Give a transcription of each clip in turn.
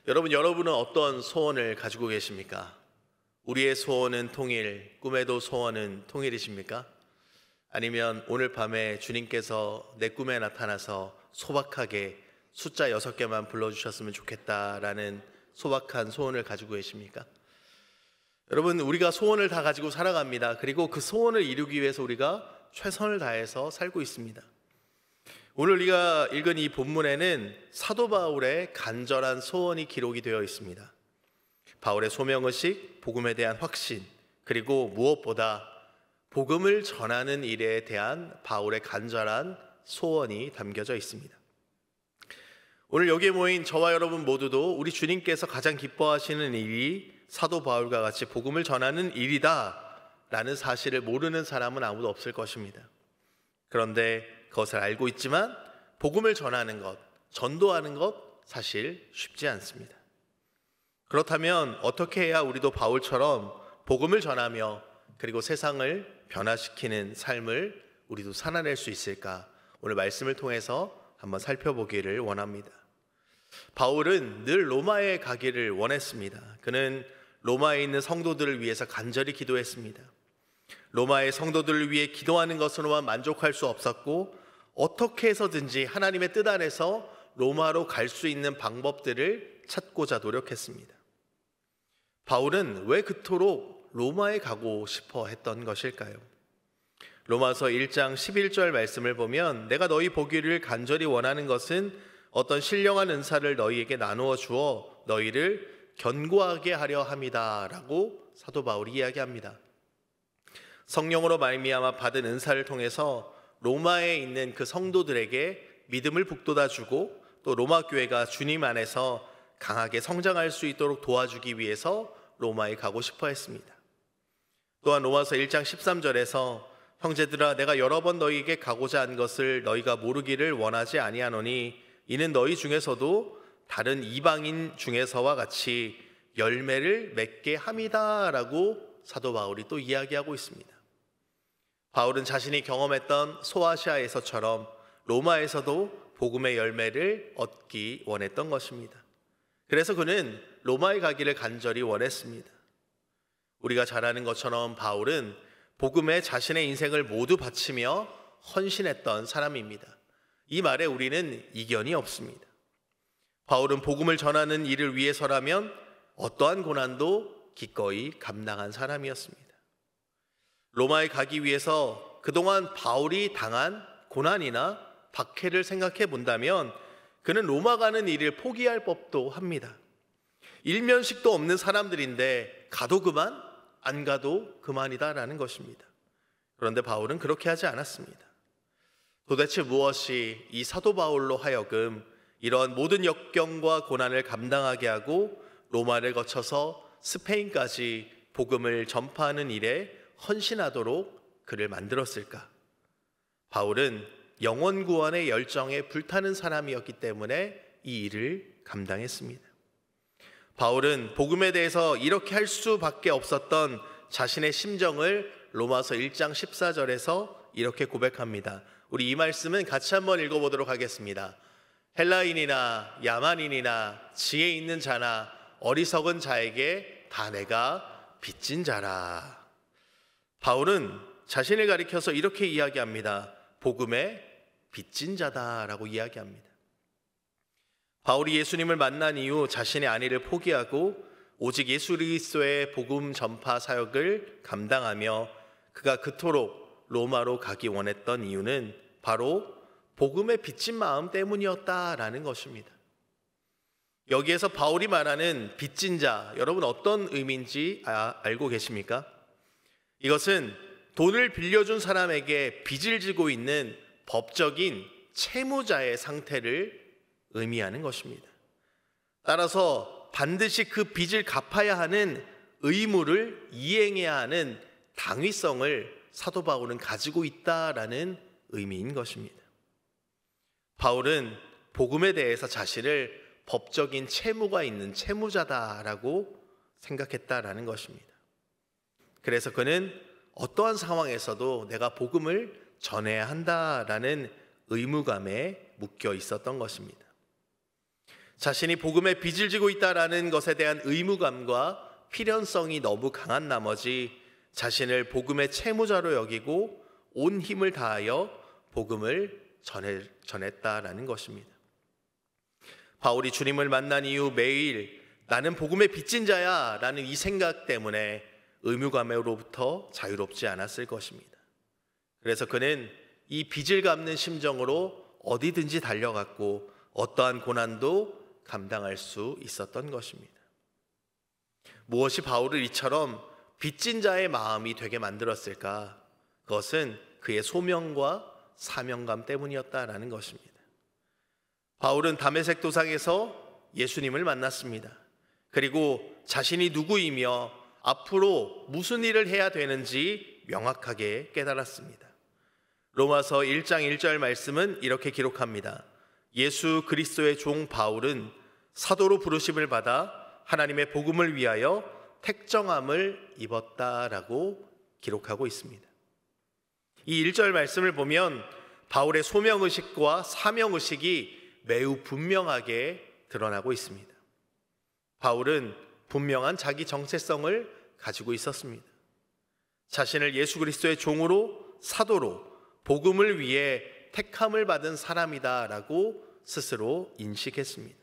여러분은 어떤 소원을 가지고 계십니까? 우리의 소원은 통일, 꿈에도 소원은 통일이십니까? 아니면 오늘 밤에 주님께서 내 꿈에 나타나서 소박하게 숫자 6개만 불러주셨으면 좋겠다라는 소박한 소원을 가지고 계십니까? 여러분, 우리가 소원을 다 가지고 살아갑니다. 그리고 그 소원을 이루기 위해서 우리가 최선을 다해서 살고 있습니다. 오늘 우리가 읽은 이 본문에는 사도 바울의 간절한 소원이 기록이 되어 있습니다. 바울의 소명의식, 복음에 대한 확신, 그리고 무엇보다 복음을 전하는 일에 대한 바울의 간절한 소원이 담겨져 있습니다. 오늘 여기에 모인 저와 여러분 모두도 우리 주님께서 가장 기뻐하시는 일이 사도 바울과 같이 복음을 전하는 일이다 라는 사실을 모르는 사람은 아무도 없을 것입니다. 그런데 그것을 알고 있지만 복음을 전하는 것, 전도하는 것 사실 쉽지 않습니다. 그렇다면 어떻게 해야 우리도 바울처럼 복음을 전하며 그리고 세상을 변화시키는 삶을 우리도 살아낼 수 있을까? 오늘 말씀을 통해서 한번 살펴보기를 원합니다. 바울은 늘 로마에 가기를 원했습니다. 그는 로마에 있는 성도들을 위해서 간절히 기도했습니다. 로마의 성도들을 위해 기도하는 것으로만 만족할 수 없었고 어떻게 해서든지 하나님의 뜻 안에서 로마로 갈 수 있는 방법들을 찾고자 노력했습니다. 바울은 왜 그토록 로마에 가고 싶어 했던 것일까요? 로마서 1장 11절 말씀을 보면 내가 너희 보기를 간절히 원하는 것은 어떤 신령한 은사를 너희에게 나누어 주어 너희를 견고하게 하려 함이다 라고 사도 바울이 이야기합니다. 성령으로 말미암아 받은 은사를 통해서 로마에 있는 그 성도들에게 믿음을 북돋아 주고 또 로마 교회가 주님 안에서 강하게 성장할 수 있도록 도와주기 위해서 로마에 가고 싶어 했습니다. 또한 로마서 1장 13절에서 형제들아 내가 여러 번 너희에게 가고자 한 것을 너희가 모르기를 원하지 아니하노니 이는 너희 중에서도 다른 이방인 중에서와 같이 열매를 맺게 함이다 라고 사도 바울이 또 이야기하고 있습니다. 바울은 자신이 경험했던 소아시아에서처럼 로마에서도 복음의 열매를 얻기 원했던 것입니다. 그래서 그는 로마에 가기를 간절히 원했습니다. 우리가 잘 아는 것처럼 바울은 복음에 자신의 인생을 모두 바치며 헌신했던 사람입니다. 이 말에 우리는 이견이 없습니다. 바울은 복음을 전하는 일을 위해서라면 어떠한 고난도 기꺼이 감당한 사람이었습니다. 로마에 가기 위해서 그동안 바울이 당한 고난이나 박해를 생각해 본다면 그는 로마 가는 일을 포기할 법도 합니다. 일면식도 없는 사람들인데 가도 그만, 안 가도 그만이다라는 것입니다. 그런데 바울은 그렇게 하지 않았습니다. 도대체 무엇이 이 사도 바울로 하여금 이러한 모든 역경과 고난을 감당하게 하고 로마를 거쳐서 스페인까지 복음을 전파하는 일에 헌신하도록 그를 만들었을까? 바울은 영혼 구원의 열정에 불타는 사람이었기 때문에 이 일을 감당했습니다. 바울은 복음에 대해서 이렇게 할 수밖에 없었던 자신의 심정을 로마서 1장 14절에서 이렇게 고백합니다. 우리 이 말씀은 같이 한번 읽어보도록 하겠습니다. 헬라인이나 야만인이나 지혜 있는 자나 어리석은 자에게 다 내가 빚진 자라. 바울은 자신을 가리켜서 이렇게 이야기합니다. 복음의 빚진 자다라고 이야기합니다. 바울이 예수님을 만난 이후 자신의 안위를 포기하고 오직 예수 그리스도의 복음 전파 사역을 감당하며 그가 그토록 로마로 가기 원했던 이유는 바로 복음의 빚진 마음 때문이었다라는 것입니다. 여기에서 바울이 말하는 빚진 자, 여러분 어떤 의미인지 알고 계십니까? 이것은 돈을 빌려준 사람에게 빚을 지고 있는 법적인 채무자의 상태를 의미하는 것입니다. 따라서 반드시 그 빚을 갚아야 하는 의무를 이행해야 하는 당위성을 사도 바울은 가지고 있다라는 의미인 것입니다. 바울은 복음에 대해서 자신을 법적인 채무가 있는 채무자다라고 생각했다라는 것입니다. 그래서 그는 어떠한 상황에서도 내가 복음을 전해야 한다라는 의무감에 묶여 있었던 것입니다. 자신이 복음의 빚을 지고 있다라는 것에 대한 의무감과 필연성이 너무 강한 나머지 자신을 복음의 채무자로 여기고 온 힘을 다하여 복음을 전했다라는 것입니다. 바울이 주님을 만난 이후 매일 나는 복음의 빚진 자야 라는 이 생각 때문에 의무감으로부터 자유롭지 않았을 것입니다. 그래서 그는 이 빚을 갚는 심정으로 어디든지 달려갔고 어떠한 고난도 감당할 수 있었던 것입니다. 무엇이 바울을 이처럼 빚진 자의 마음이 되게 만들었을까? 그것은 그의 소명과 사명감 때문이었다라는 것입니다. 바울은 다메섹 도상에서 예수님을 만났습니다. 그리고 자신이 누구이며 앞으로 무슨 일을 해야 되는지 명확하게 깨달았습니다. 로마서 1장 1절 말씀은 이렇게 기록합니다. 예수 그리스도의 종 바울은 사도로 부르심을 받아 하나님의 복음을 위하여 택정함을 입었다라고 기록하고 있습니다. 이 1절 말씀을 보면 바울의 소명의식과 사명의식이 매우 분명하게 드러나고 있습니다. 바울은 분명한 자기 정체성을 가지고 있었습니다. 자신을 예수 그리스도의 종으로 사도로 복음을 위해 택함을 받은 사람이다라고 스스로 인식했습니다.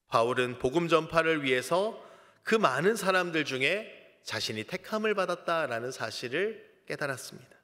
바울은 복음 전파를 위해서 그 많은 사람들 중에 자신이 택함을 받았다라는 사실을 깨달았습니다.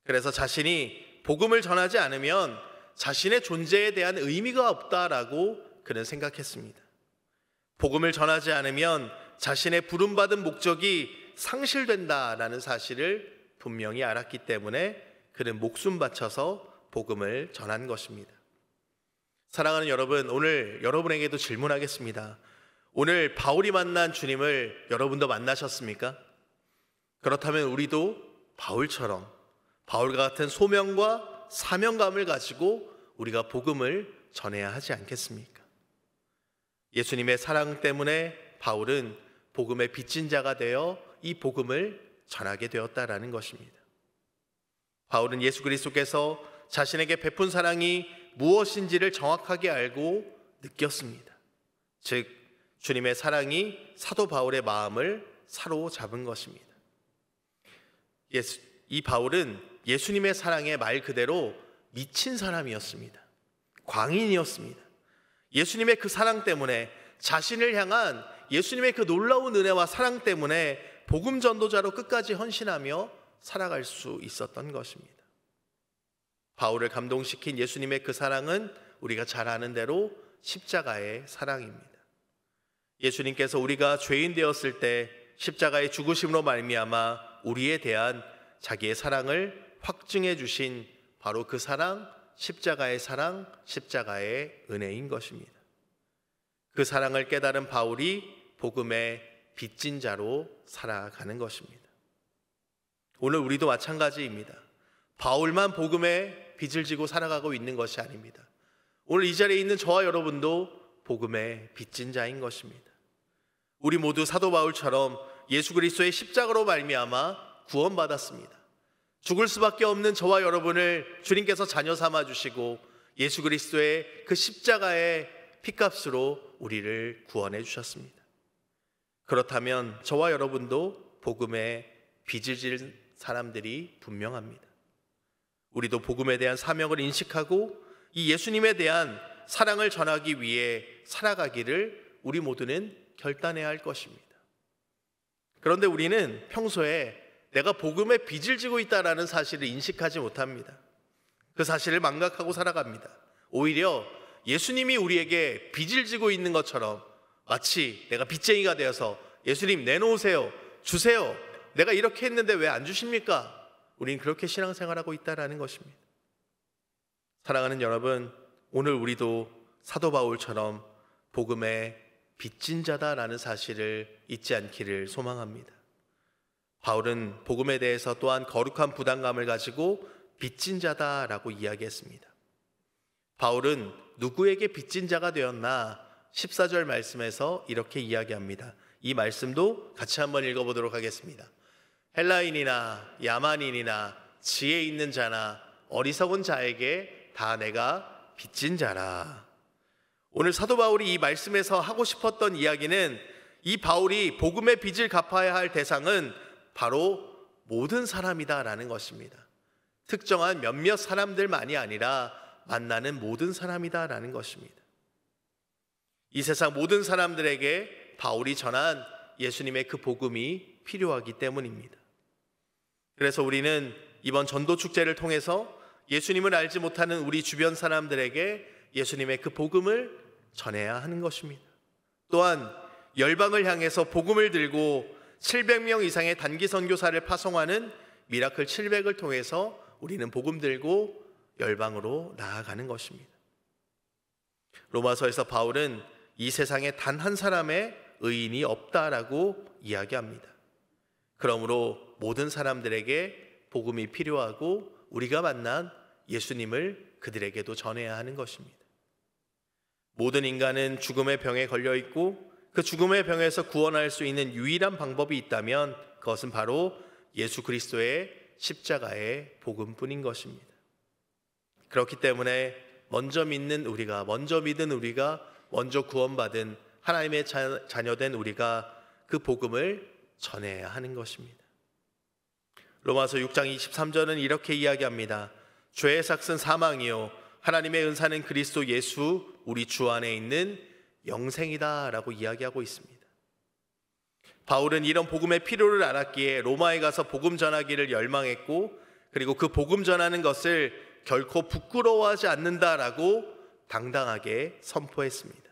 그래서 자신이 복음을 전하지 않으면 자신의 존재에 대한 의미가 없다라고 그는 생각했습니다. 복음을 전하지 않으면 자신의 부름받은 목적이 상실된다라는 사실을 분명히 알았기 때문에 그는 목숨 바쳐서 복음을 전한 것입니다. 사랑하는 여러분, 오늘 여러분에게도 질문하겠습니다. 오늘 바울이 만난 주님을 여러분도 만나셨습니까? 그렇다면 우리도 바울처럼 바울과 같은 소명과 사명감을 가지고 우리가 복음을 전해야 하지 않겠습니까? 예수님의 사랑 때문에 바울은 복음의 빚진 자가 되어 이 복음을 전하게 되었다라는 것입니다. 바울은 예수 그리스도께서 자신에게 베푼 사랑이 무엇인지를 정확하게 알고 느꼈습니다. 즉 주님의 사랑이 사도 바울의 마음을 사로잡은 것입니다. 이 바울은 예수님의 사랑에 말 그대로 미친 사람이었습니다. 광인이었습니다. 예수님의 그 사랑 때문에, 자신을 향한 예수님의 그 놀라운 은혜와 사랑 때문에 복음 전도자로 끝까지 헌신하며 살아갈 수 있었던 것입니다. 바울을 감동시킨 예수님의 그 사랑은 우리가 잘 아는 대로 십자가의 사랑입니다. 예수님께서 우리가 죄인 되었을 때 십자가의 죽으심으로 말미암아 우리에 대한 자기의 사랑을 확증해 주신 바로 그 사랑, 십자가의 사랑, 십자가의 은혜인 것입니다. 그 사랑을 깨달은 바울이 복음의 빚진 자로 살아가는 것입니다. 오늘 우리도 마찬가지입니다. 바울만 복음의 빚을 지고 살아가고 있는 것이 아닙니다. 오늘 이 자리에 있는 저와 여러분도 복음의 빚진 자인 것입니다. 우리 모두 사도 바울처럼 예수 그리스도의 십자가로 말미암아 구원받았습니다. 죽을 수밖에 없는 저와 여러분을 주님께서 자녀 삼아 주시고 예수 그리스도의 그 십자가의 피값으로 우리를 구원해 주셨습니다. 그렇다면 저와 여러분도 복음의 빚을 질 사람들이 분명합니다. 우리도 복음에 대한 사명을 인식하고 이 예수님에 대한 사랑을 전하기 위해 살아가기를 우리 모두는 결단해야 할 것입니다. 그런데 우리는 평소에 내가 복음의 빚을 지고 있다는 사실을 인식하지 못합니다. 그 사실을 망각하고 살아갑니다. 오히려 예수님이 우리에게 빚을 지고 있는 것처럼 마치 내가 빚쟁이가 되어서 예수님 내놓으세요, 주세요, 내가 이렇게 했는데 왜 안 주십니까? 우린 그렇게 신앙생활하고 있다는 것입니다. 사랑하는 여러분, 오늘 우리도 사도 바울처럼 복음의 빚진 자다라는 사실을 잊지 않기를 소망합니다. 바울은 복음에 대해서 또한 거룩한 부담감을 가지고 빚진 자다라고 이야기했습니다. 바울은 누구에게 빚진 자가 되었나? 14절 말씀에서 이렇게 이야기합니다. 이 말씀도 같이 한번 읽어보도록 하겠습니다. 헬라인이나 야만인이나 지혜 있는 자나 어리석은 자에게 다 내가 빚진 자라. 오늘 사도 바울이 이 말씀에서 하고 싶었던 이야기는 이 바울이 복음의 빚을 갚아야 할 대상은 바로 모든 사람이다라는 것입니다. 특정한 몇몇 사람들만이 아니라 만나는 모든 사람이다라는 것입니다. 이 세상 모든 사람들에게 바울이 전한 예수님의 그 복음이 필요하기 때문입니다. 그래서 우리는 이번 전도 축제를 통해서 예수님을 알지 못하는 우리 주변 사람들에게 예수님의 그 복음을 전해야 하는 것입니다. 또한 열방을 향해서 복음을 들고 700명 이상의 단기 선교사를 파송하는 미라클 700을 통해서 우리는 복음 들고 열방으로 나아가는 것입니다. 로마서에서 바울은 이 세상에 단 한 사람의 의인이 없다라고 이야기합니다. 그러므로 모든 사람들에게 복음이 필요하고 우리가 만난 예수님을 그들에게도 전해야 하는 것입니다. 모든 인간은 죽음의 병에 걸려 있고 그 죽음의 병에서 구원할 수 있는 유일한 방법이 있다면 그것은 바로 예수 그리스도의 십자가의 복음뿐인 것입니다. 그렇기 때문에 먼저 믿는 우리가, 먼저 구원받은 하나님의 자녀된 우리가 그 복음을 전해야 하는 것입니다. 로마서 6장 23절은 이렇게 이야기합니다. 죄의 삭은 사망이요 하나님의 은사는 그리스도 예수 우리 주 안에 있는 영생이다 라고 이야기하고 있습니다. 바울은 이런 복음의 필요를 알았기에 로마에 가서 복음 전하기를 열망했고 그리고 그 복음 전하는 것을 결코 부끄러워하지 않는다라고 당당하게 선포했습니다.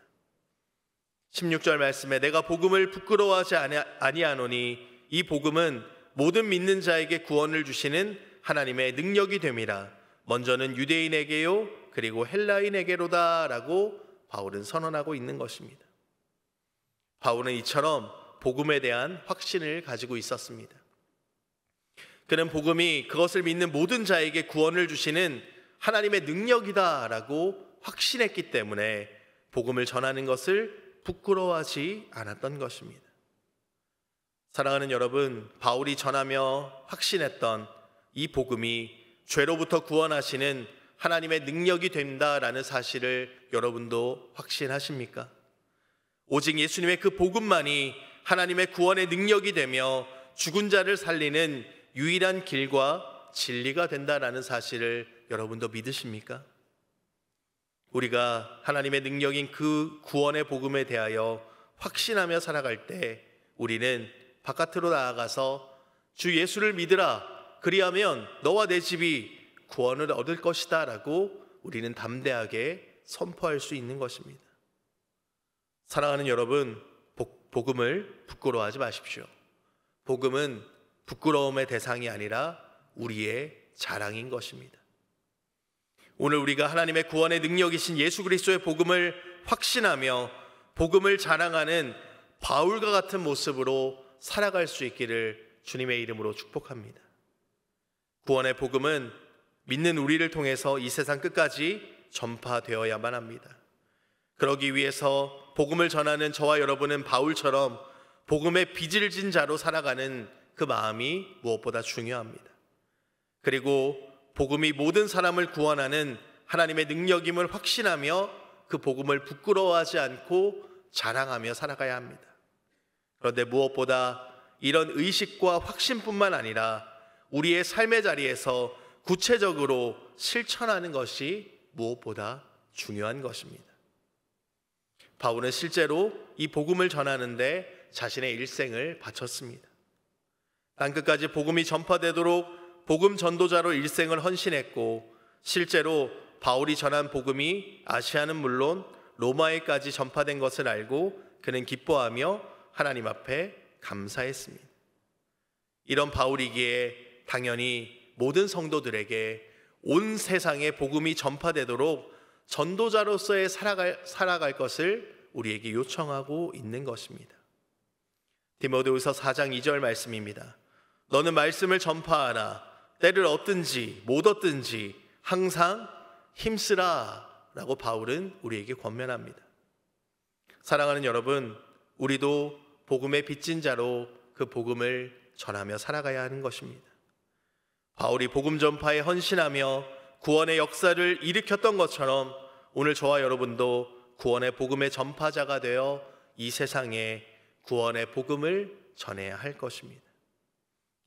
16절 말씀에 내가 복음을 부끄러워하지 아니하노니 이 복음은 모든 믿는 자에게 구원을 주시는 하나님의 능력이 됨이라. 먼저는 유대인에게요 그리고 헬라인에게로다 라고 바울은 선언하고 있는 것입니다. 바울은 이처럼 복음에 대한 확신을 가지고 있었습니다. 그는 복음이 그것을 믿는 모든 자에게 구원을 주시는 하나님의 능력이다 라고 확신했기 때문에 복음을 전하는 것을 부끄러워하지 않았던 것입니다. 사랑하는 여러분, 바울이 전하며 확신했던 이 복음이 죄로부터 구원하시는 하나님의 능력이 된다라는 사실을 여러분도 확신하십니까? 오직 예수님의 그 복음만이 하나님의 구원의 능력이 되며 죽은 자를 살리는 유일한 길과 진리가 된다라는 사실을 여러분도 믿으십니까? 우리가 하나님의 능력인 그 구원의 복음에 대하여 확신하며 살아갈 때 우리는 바깥으로 나아가서 주 예수를 믿으라 그리하면 너와 내 집이 구원을 얻을 것이다 라고 우리는 담대하게 선포할 수 있는 것입니다. 사랑하는 여러분, 복음을 부끄러워하지 마십시오. 복음은 부끄러움의 대상이 아니라 우리의 자랑인 것입니다. 오늘 우리가 하나님의 구원의 능력이신 예수 그리스도의 복음을 확신하며 복음을 자랑하는 바울과 같은 모습으로 살아갈 수 있기를 주님의 이름으로 축복합니다. 구원의 복음은 믿는 우리를 통해서 이 세상 끝까지 전파되어야만 합니다. 그러기 위해서 복음을 전하는 저와 여러분은 바울처럼 복음의 빚을 진 자로 살아가는 그 마음이 무엇보다 중요합니다. 그리고 복음이 모든 사람을 구원하는 하나님의 능력임을 확신하며 그 복음을 부끄러워하지 않고 자랑하며 살아가야 합니다. 그런데 무엇보다 이런 의식과 확신뿐만 아니라 우리의 삶의 자리에서 구체적으로 실천하는 것이 무엇보다 중요한 것입니다. 바울은 실제로 이 복음을 전하는데 자신의 일생을 바쳤습니다. 땅끝까지 복음이 전파되도록 복음 전도자로 일생을 헌신했고 실제로 바울이 전한 복음이 아시아는 물론 로마에까지 전파된 것을 알고 그는 기뻐하며 하나님 앞에 감사했습니다. 이런 바울이기에 당연히 모든 성도들에게 온 세상에 복음이 전파되도록 전도자로서의 살아갈 것을 우리에게 요청하고 있는 것입니다. 디모데후서 4장 2절 말씀입니다. 너는 말씀을 전파하라. 때를 얻든지 못 얻든지 항상 힘쓰라 라고 바울은 우리에게 권면합니다. 사랑하는 여러분, 우리도 복음의 빚진 자로 그 복음을 전하며 살아가야 하는 것입니다. 바울이 복음 전파에 헌신하며 구원의 역사를 일으켰던 것처럼 오늘 저와 여러분도 구원의 복음의 전파자가 되어 이 세상에 구원의 복음을 전해야 할 것입니다.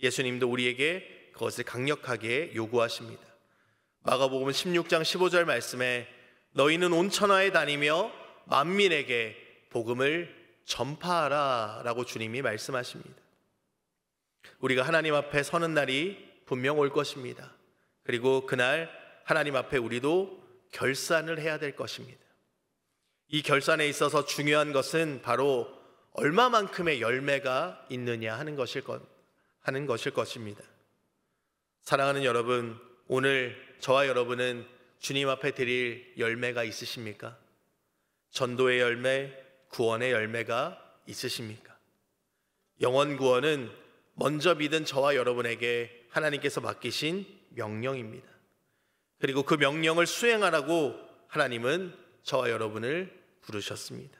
예수님도 우리에게 그것을 강력하게 요구하십니다. 마가복음 16장 15절 말씀에 너희는 온 천하에 다니며 만민에게 복음을 전파하라 라고 주님이 말씀하십니다. 우리가 하나님 앞에 서는 날이 분명 올 것입니다. 그리고 그날 하나님 앞에 우리도 결산을 해야 될 것입니다. 이 결산에 있어서 중요한 것은 바로 얼마만큼의 열매가 있느냐 하는 것일 것입니다. 사랑하는 여러분, 오늘 저와 여러분은 주님 앞에 드릴 열매가 있으십니까? 전도의 열매, 구원의 열매가 있으십니까? 영원 구원은 먼저 믿은 저와 여러분에게 하나님께서 맡기신 명령입니다. 그리고 그 명령을 수행하라고 하나님은 저와 여러분을 부르셨습니다.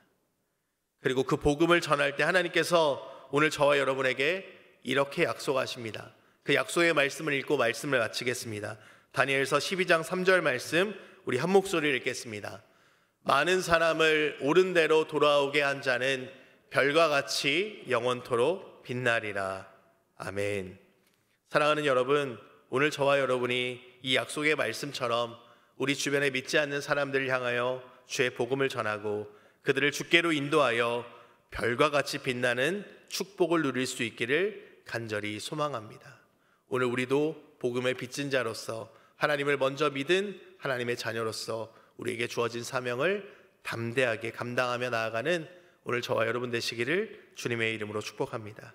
그리고 그 복음을 전할 때 하나님께서 오늘 저와 여러분에게 이렇게 약속하십니다. 그 약속의 말씀을 읽고 말씀을 마치겠습니다. 다니엘서 12장 3절 말씀 우리 한 목소리를 읽겠습니다. 많은 사람을 옳은 대로 돌아오게 한 자는 별과 같이 영원토록 빛나리라. 아멘. 사랑하는 여러분, 오늘 저와 여러분이 이 약속의 말씀처럼 우리 주변에 믿지 않는 사람들을 향하여 주의 복음을 전하고 그들을 주께로 인도하여 별과 같이 빛나는 축복을 누릴 수 있기를 간절히 소망합니다. 오늘 우리도 복음의 빚진 자로서 하나님을 먼저 믿은 하나님의 자녀로서 우리에게 주어진 사명을 담대하게 감당하며 나아가는 오늘 저와 여러분 되시기를 주님의 이름으로 축복합니다.